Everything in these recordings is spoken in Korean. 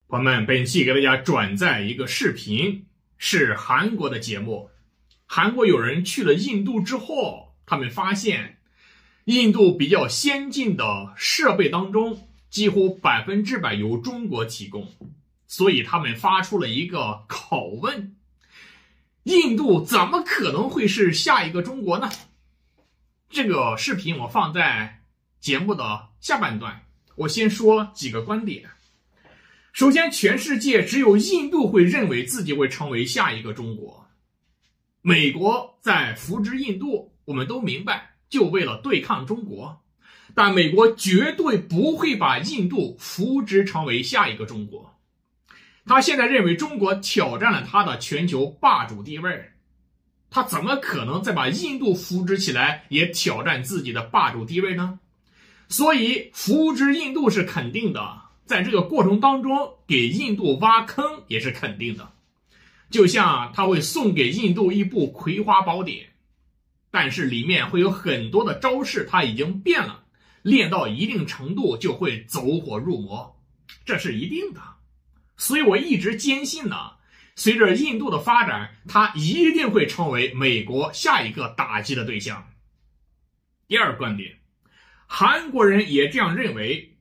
朋友们，本期给大家转载一个视频，是韩国的节目。韩国有人去了印度之后，他们发现印度比较先进的设备当中，几乎100%由中国提供，所以他们发出了一个拷问：印度怎么可能会是下一个中国呢？这个视频我放在节目的下半段，我先说几个观点。首先，全世界只有印度会认为自己会成为下一个中国。美国在扶植印度，我们都明白，就为了对抗中国。但美国绝对不会把印度扶植成为下一个中国。他现在认为中国挑战了他的全球霸主地位，他怎么可能再把印度扶植起来，也挑战自己的霸主地位呢？所以扶植印度是肯定的，在这个过程当中给印度挖坑也是肯定的。就像他会送给印度一部葵花宝典，但是里面会有很多的招式他已经变了，练到一定程度就会走火入魔，这是一定的。所以我一直坚信呢，随着印度的发展，他一定会成为美国下一个打击的对象。第二个观点，韩国人也这样认为，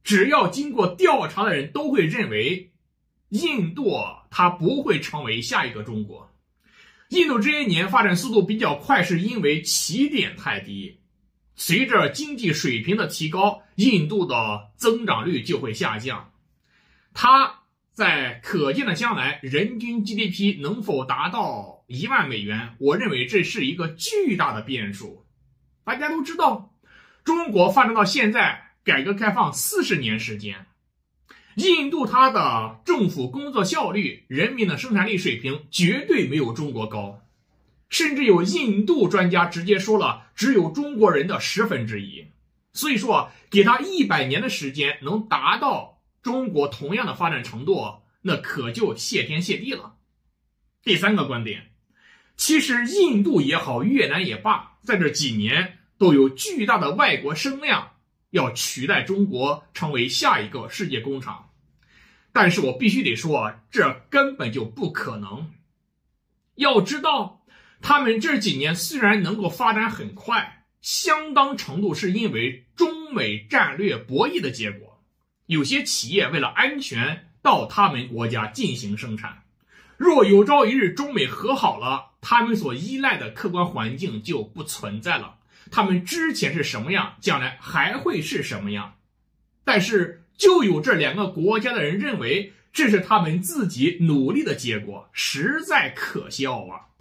只要经过调查的人都会认为印度它不会成为下一个中国。印度这些年发展速度比较快，是因为起点太低，随着经济水平的提高，印度的增长率就会下降。它在可见的将来人均 GDP 能否达到1万美元，我认为这是一个巨大的变数。大家都知道，中国发展到现在改革开放40年时间，印度它的政府工作效率、人民的生产力水平绝对没有中国高，甚至有印度专家直接说了，只有中国人的1/10。所以说给他100年的时间能达到中国同样的发展程度，那可就谢天谢地了。第三个观点，其实印度也好，越南也罢，在这几年都有巨大的外国声量要取代中国成为下一个世界工厂。但是我必须得说，这根本就不可能。要知道，他们这几年虽然能够发展很快，相当程度是因为中美战略博弈的结果。有些企业为了安全到他们国家进行生产，若有朝一日中美和好了，他们所依赖的客观环境就不存在了。他们之前是什么样，将来还会是什么样。但是就有这两个国家的人认为这是他们自己努力的结果，实在可笑啊。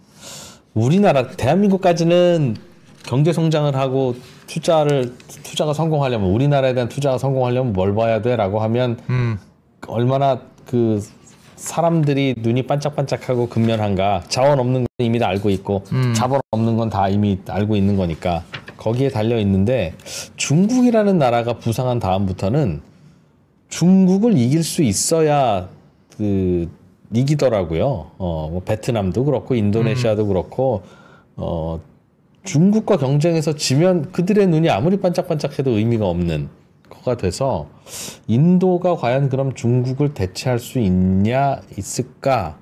우리나라 대한민국까지는 경제 성장을 하고 투자가 성공하려면, 우리나라에 대한 투자가 성공하려면 뭘 봐야 돼라고 하면 얼마나 그 사람들이 눈이 반짝반짝하고 근면한가. 자원 없는 건 이미 다 알고 있고 자본 없는 건 다 이미 알고 있는 거니까 거기에 달려 있는데, 중국이라는 나라가 부상한 다음부터는 중국을 이길 수 있어야 이기더라고요. 뭐 베트남도 그렇고 인도네시아도 그렇고, 중국과 경쟁해서 지면 그들의 눈이 아무리 반짝반짝해도 의미가 없는 거가 돼서, 인도가 과연 그럼 중국을 대체할 수 있을까?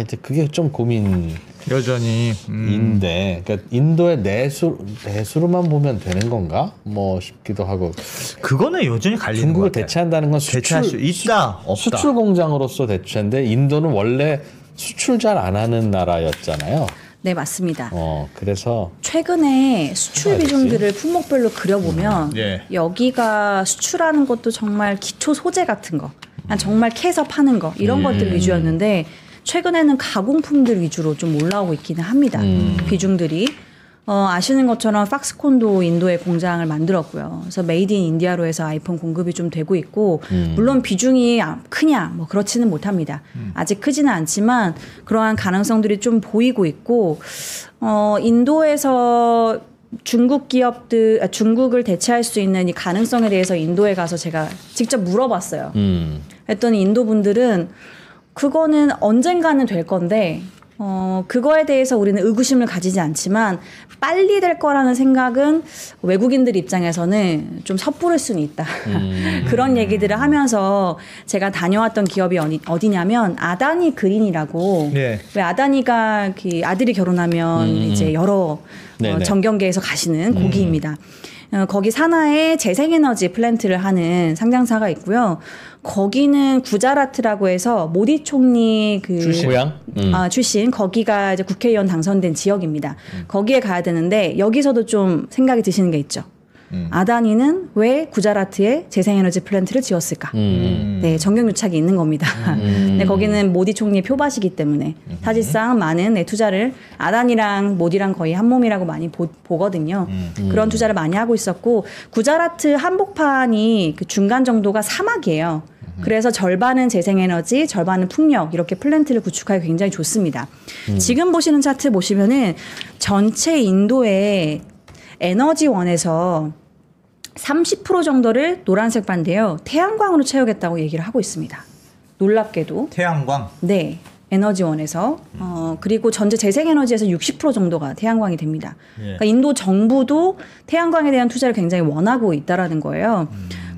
이제 그게 좀 고민. 여전히. 그러니까 인도의 내수로만 보면 되는 건가? 뭐 싶기도 하고. 그거는 여전히 갈리는 중국을 것 같아요. 대체한다는 건 대체할 수 있다, 없다. 수출 공장으로서 대체인데, 인도는 원래 수출 잘 안 하는 나라였잖아요. 네, 맞습니다. 그래서 최근에 수출 비중들을 품목별로 그려보면 예. 여기가 수출하는 것도 정말 기초 소재 같은 거, 정말 캐서 파는 거, 이런 것들 위주였는데 최근에는 가공품들 위주로 좀 올라오고 있기는 합니다. 비중들이. 아시는 것처럼 팍스콘도 인도에 공장을 만들었고요. 그래서 메이드 인 인디아로 해서 아이폰 공급이 좀 되고 있고, 물론 비중이 크냐 뭐 그렇지는 못합니다. 아직 크지는 않지만 그러한 가능성들이 좀 보이고 있고, 인도에서 중국을 대체할 수 있는 이 가능성에 대해서 인도에 가서 제가 직접 물어봤어요. 했더니 인도 분들은 그거는 언젠가는 될 건데 그거에 대해서 우리는 의구심을 가지지 않지만 빨리 될 거라는 생각은 외국인들 입장에서는 좀 섣부를 수는 있다. 그런 얘기들을 하면서 제가 다녀왔던 기업이 어디냐면 아다니 그린이라고 네. 왜 아다니가 아들이 결혼하면 이제 여러 정경계에서 가시는 고기입니다. 거기 산하에 재생에너지 플랜트를 하는 상장사가 있고요. 거기는 구자라트라고 해서 모디 총리 고향? 출신 거기가 이제 국회의원 당선된 지역입니다. 거기에 가야 되는데 여기서도 좀 생각이 드시는 게 있죠. 아다니는 왜 구자라트에 재생에너지 플랜트를 지었을까? 네, 정경유착이 있는 겁니다. 네, 거기는 모디 총리의 표밭이기 때문에 사실상 많은 투자를 아다니랑 모디랑 거의 한 몸이라고 많이 보거든요. 그런 투자를 많이 하고 있었고 구자라트 한복판이 그 중간 정도가 사막이에요. 그래서 절반은 재생에너지, 절반은 풍력 이렇게 플랜트를 구축하기 굉장히 좋습니다. 지금 보시는 차트 보시면은 전체 인도의 에너지원에서 30% 정도를 노란색 반대요. 태양광으로 채우겠다고 얘기를 하고 있습니다. 놀랍게도. 태양광? 네. 에너지원에서. 그리고 전체 재생에너지에서 60% 정도가 태양광이 됩니다. 예. 그러니까 인도 정부도 태양광에 대한 투자를 굉장히 원하고 있다라는 거예요.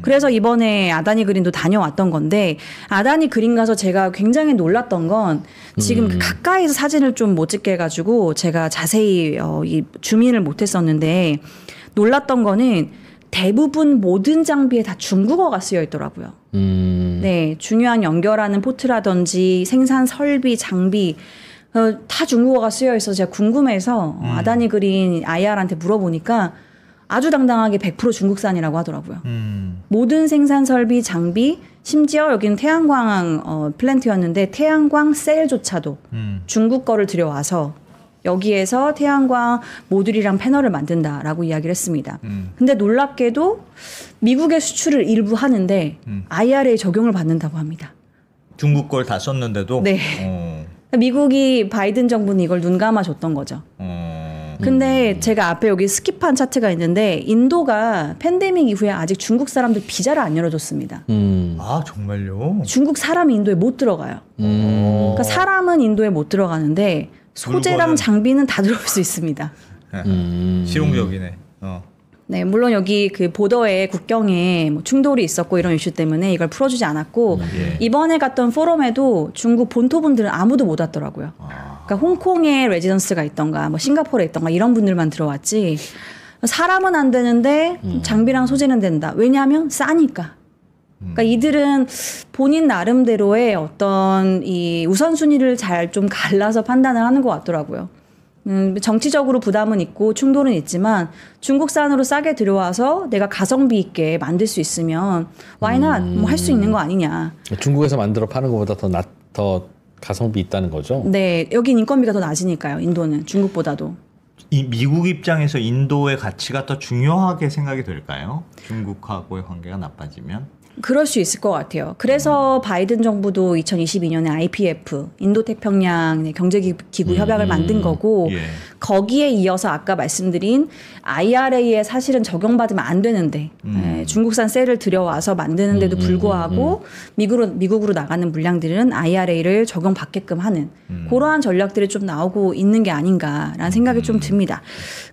그래서 이번에 아다니 그린도 다녀왔던 건데 아다니 그린 가서 제가 굉장히 놀랐던 건 지금 가까이서 사진을 좀 못 찍게 해가지고 제가 자세히 이 주민을 못했었는데 놀랐던 거는 대부분 모든 장비에 다 중국어가 쓰여 있더라고요. 네, 중요한 연결하는 포트라든지 생산 설비, 장비 다 중국어가 쓰여 있어서 제가 궁금해서 아다니 그린 IR한테 물어보니까 아주 당당하게 100% 중국산이라고 하더라고요. 모든 생산 설비, 장비, 심지어 여기는 태양광 플랜트였는데 태양광 셀조차도 중국 거를 들여와서 여기에서 태양광 모듈이랑 패널을 만든다라고 이야기를 했습니다. 근데 놀랍게도 미국의 수출을 일부 하는데 IRA 적용을 받는다고 합니다. 중국 걸 다 썼는데도? 네. 미국이 바이든 정부는 이걸 눈 감아줬던 거죠. 근데 제가 앞에 여기 스킵한 차트가 있는데 인도가 팬데믹 이후에 아직 중국 사람들 비자를 안 열어줬습니다. 아 정말요? 중국 사람이 인도에 못 들어가요. 그러니까 사람은 인도에 못 들어가는데 소재랑 물건은- 장비는 다 들어올 수 있습니다. 실용적이네. 네, 물론 여기 그 보더에 국경에 뭐 충돌이 있었고 이런 이슈 때문에 이걸 풀어주지 않았고 예. 이번에 갔던 포럼에도 중국 본토분들은 아무도 못 왔더라고요. 그러니까 홍콩에 레지던스가 있던가 뭐 싱가포르에 있던가 이런 분들만 들어왔지 사람은 안 되는데 장비랑 소재는 된다. 왜냐하면 싸니까. 그러니까 이들은 본인 나름대로의 어떤 이 우선순위를 잘 좀 갈라서 판단을 하는 것 같더라고요. 정치적으로 부담은 있고 충돌은 있지만 중국산으로 싸게 들여와서 내가 가성비 있게 만들 수 있으면 why not? 뭐 할 수 있는 거 아니냐. 중국에서 만들어 파는 것보다 더 가성비 있다는 거죠? 네, 여긴 인건비가 더 낮으니까요. 인도는 중국보다도. 이 미국 입장에서 인도의 가치가 더 중요하게 생각이 될까요? 중국하고의 관계가 나빠지면? 그럴 수 있을 것 같아요. 그래서 바이든 정부도 2022년에 IPF, 인도태평양 경제기구 협약을 만든 거고 예. 거기에 이어서 아까 말씀드린 IRA에 사실은 적용받으면 안 되는데 중국산 셀을 들여와서 만드는데도 불구하고 미국으로 나가는 물량들은 IRA를 적용받게끔 하는 그러한 전략들이 좀 나오고 있는 게 아닌가라는 생각이 좀 듭니다.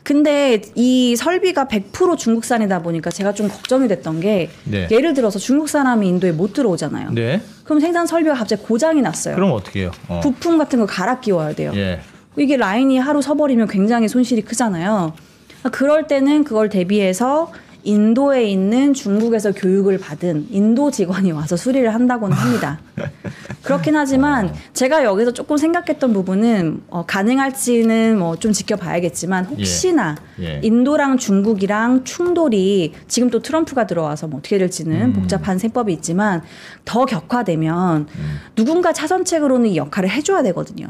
근데 이 설비가 100% 중국산이다 보니까 제가 좀 걱정이 됐던 게 네. 예를 들어서 중국 사람이 인도에 못 들어오잖아요. 네. 그럼 생산 설비가 갑자기 고장이 났어요. 그럼 어떻게 해요? 부품 같은 거 갈아 끼워야 돼요. 예. 이게 라인이 하루 서버리면 굉장히 손실이 크잖아요. 그럴 때는 그걸 대비해서 인도에 있는 중국에서 교육을 받은 인도 직원이 와서 수리를 한다고는 합니다. 그렇긴 하지만 제가 여기서 조금 생각했던 부분은 가능할지는 뭐 좀 지켜봐야겠지만 혹시나 예. 인도랑 중국이랑 충돌이 지금 또 트럼프가 들어와서 뭐 어떻게 될지는 복잡한 세법이 있지만 더 격화되면 누군가 차선책으로는 이 역할을 해줘야 되거든요.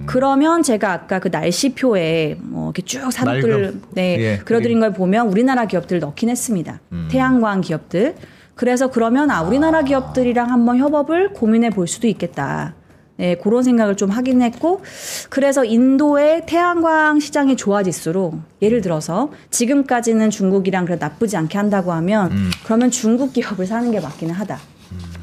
그러면 제가 아까 그 날씨표에 뭐 이렇게 쭉 산업들 예, 그려드린 걸 보면 우리나라 기업들을 넣긴 했습니다. 태양광 기업들. 그래서 그러면 우리나라 기업들이랑 한번 협업을 고민해 볼 수도 있겠다. 네, 그런 생각을 좀 하긴 했고 그래서 인도의 태양광 시장이 좋아질수록 예를 들어서 지금까지는 중국이랑 그래 나쁘지 않게 한다고 하면 그러면 중국 기업을 사는 게 맞기는 하다.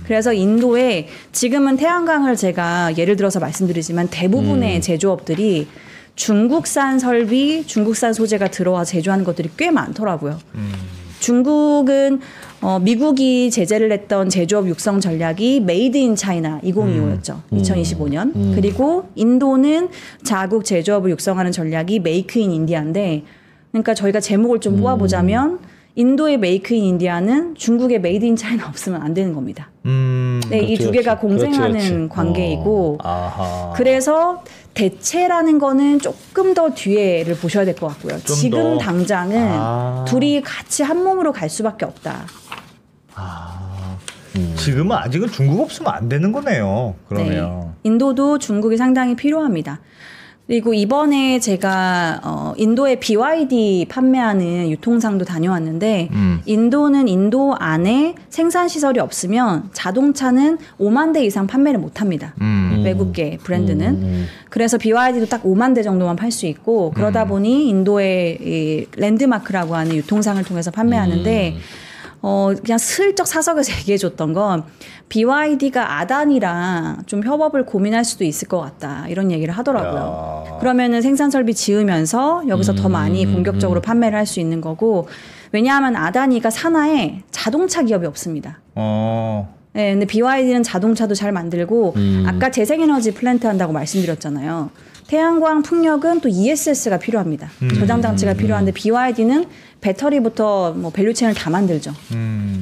그래서 인도에 지금은 태양광을 제가 예를 들어서 말씀드리지만 대부분의 제조업들이 중국산 설비, 중국산 소재가 들어와 제조하는 것들이 꽤 많더라고요. 중국은 미국이 제재를 했던 제조업 육성 전략이 메이드 인 차이나 2025였죠. 2025년. 그리고 인도는 자국 제조업을 육성하는 전략이 메이크 인 인디아인데 그러니까 저희가 제목을 좀 뽑아보자면 인도의 메이크 인 인디아는 중국의 메이드 인 차이나 없으면 안 되는 겁니다. 네, 이 두 개가 공생하는 관계이고 그래서 대체라는 거는 조금 더 뒤에를 보셔야 될 것 같고요. 지금 당장은 둘이 같이 한 몸으로 갈 수밖에 없다. 지금은 아직은 중국 없으면 안 되는 거네요. 그러면 네, 인도도 중국이 상당히 필요합니다. 그리고 이번에 제가 인도의 BYD 판매하는 유통상도 다녀왔는데 인도는 인도 안에 생산 시설이 없으면 자동차는 5만 대 이상 판매를 못합니다. 외국계 브랜드는. 그래서 BYD도 딱 5만 대 정도만 팔 수 있고 그러다 보니 인도의 이 랜드마크라고 하는 유통상을 통해서 판매하는데 그냥 슬쩍 사석에서 얘기해줬던 건 BYD가 아단이랑 좀 협업을 고민할 수도 있을 것 같다 이런 얘기를 하더라고요. 그러면은 생산 설비 지으면서 여기서 더 많이 공격적으로 판매를 할 수 있는 거고 왜냐하면 아다니가 산하에 자동차 기업이 없습니다. 네, 근데 BYD는 자동차도 잘 만들고 아까 재생에너지 플랜트 한다고 말씀드렸잖아요. 태양광, 풍력은 또 ESS가 필요합니다. 저장 장치가 필요한데 BYD는 배터리부터 뭐 밸류체인을 다 만들죠.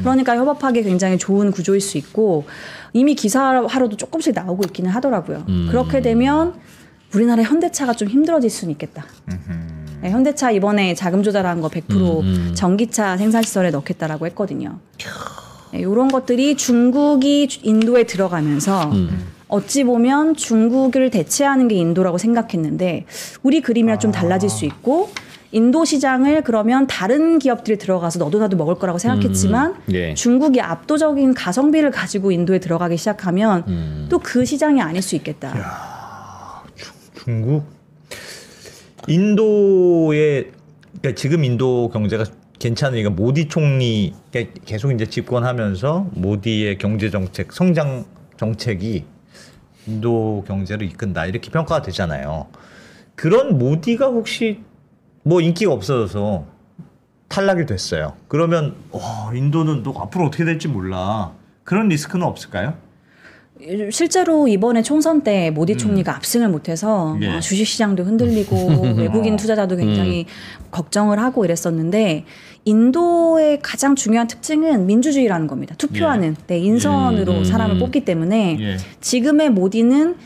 그러니까 협업하기 굉장히 좋은 구조일 수 있고 이미 기사화로도 조금씩 나오고 있기는 하더라고요. 그렇게 되면 우리나라 현대차가 좀 힘들어질 수는 있겠다. 네, 현대차 이번에 자금 조달한 거 100% 전기차 생산시설에 넣겠다라고 했거든요. 네, 이런 것들이 중국이 인도에 들어가면서 어찌 보면 중국을 대체하는 게 인도라고 생각했는데 우리 그림이랑 좀 달라질 수 있고 인도 시장을 그러면 다른 기업들이 들어가서 너도 나도 먹을 거라고 생각했지만 예. 중국이 압도적인 가성비를 가지고 인도에 들어가기 시작하면 또 그 시장이 아닐 수 있겠다. 중국? 인도의 그러니까 지금 인도 경제가 괜찮으니까 모디 총리 계속 이제 집권하면서 모디의 경제 정책, 성장 정책이 인도 경제를 이끈다 이렇게 평가가 되잖아요. 그런 모디가 혹시 뭐 인기가 없어져서 탈락이 됐어요. 그러면 인도는 또 앞으로 어떻게 될지 몰라. 그런 리스크는 없을까요? 실제로 이번에 총선 때 모디 총리가 압승을 못해서 예. 주식시장도 흔들리고 외국인 투자자도 굉장히 걱정을 하고 이랬었는데 인도의 가장 중요한 특징은 민주주의라는 겁니다. 투표하는 네, 인선으로 사람을 뽑기 때문에 예. 지금의 모디는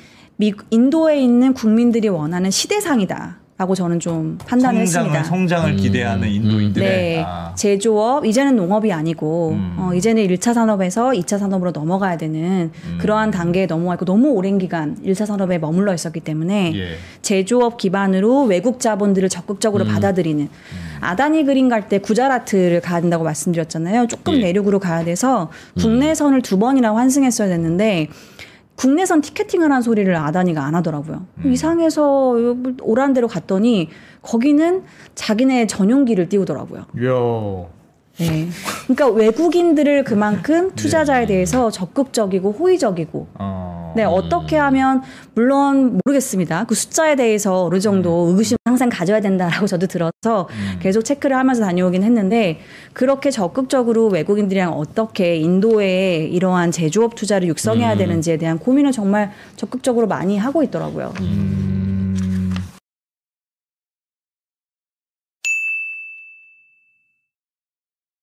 인도에 있는 국민들이 원하는 시대상이다. 라고 저는 좀 판단을 했습니다. 성장을 기대하는 인도인들의 네, 제조업 이제는 농업이 아니고 이제는 1차 산업에서 2차 산업으로 넘어가야 되는 그러한 단계에 넘어가 있고 너무 오랜 기간 1차 산업에 머물러 있었기 때문에 예. 제조업 기반으로 외국 자본들을 적극적으로 받아들이는 아다니 그린 갈 때 구자라트를 가야 된다고 말씀드렸잖아요. 조금 예. 내륙으로 가야 돼서 국내선을 2번이나 환승했어야 됐는데 국내선 티켓팅을 한 소리를 아다니가 안 하더라고요. 이상해서 오란 데로 갔더니 거기는 자기네 전용기를 띄우더라고요. 네. 그러니까 외국인들을 그만큼 투자자에 대해서 적극적이고 호의적이고 네, 어떻게 하면 물론 모르겠습니다. 그 숫자에 대해서 어느 정도 의구심을 항상 가져야 된다라고 저도 들어서 계속 체크를 하면서 다녀오긴 했는데 그렇게 적극적으로 외국인들이랑 어떻게 인도에 이러한 제조업 투자를 육성해야 되는지에 대한 고민을 정말 적극적으로 많이 하고 있더라고요.